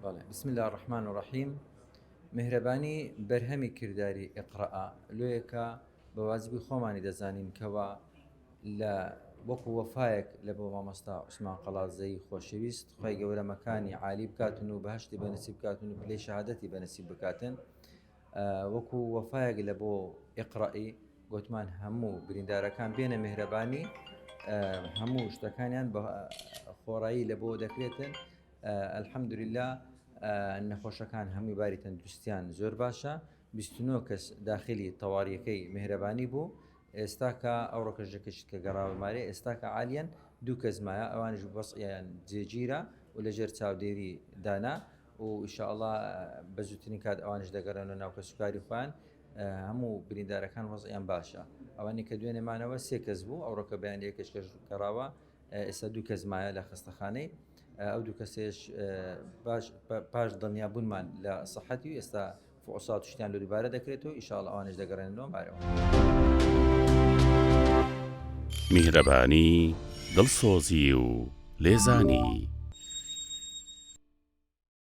بله. بسم الله الرحمن الرحیم. مهربانی بەرهەمی کردداری ئقرەئە لۆیەکە بەوازبی خۆمانی دەزانین کەەوە لە وەکو وەفایەک لە بۆ مامۆستا عوسمان قەڵازەی خۆشەویست خی گەورەمەکانی عالی بکاتن و بەهشتی بەنسیب بکاتن و پلەی شەهادەتی بەنسیب بکاتن وەکو وەفایەک لە بۆ ئقرەئی گوتمان هەموو بریندارەکان بێنە میهرەبانی هەموو شتەکانیان بە خۆڕایی لە بۆ دەکرێتن. الحەمدولله نەخۆشەکان هەمووی باری تەندروستیان زۆر باشە. 29 کەس داخلی تەواریەکەی میهرەبانی بوو. ئێستا کە ئەو ڕۆکەژەکەشت کە گەڕاوەمارێ ئێستا کە عالیەن 2 کەس مایە ئەوانش بەسییان جێگیرە و لەژێر چاودێری دانا و ئینشاءڵڵا بە زووترین کات ئەوانش دەگەڕێنەوە ناو کەسوکاری خۆیان. هەموو بریندارەکان وەزعیان باشە. ئەوانی کە دوێنێمانەوە 3 کەس بوو ئەو ڕۆکە بەیان یەکەش گەڕاوە ئێستا 2 کەس مایە لە خستەخانەی. ئەو 2 کەسێش پاش دڵنیابوونمان لە سەحەتی و ئێستا فحوسات شتیان لە دووبارە دەکرێتەوە ئینشاءڵڵا ئەوانش دەگەڕێنەوە مارەوە. میهرەبانی دڵسۆزی و لێزانی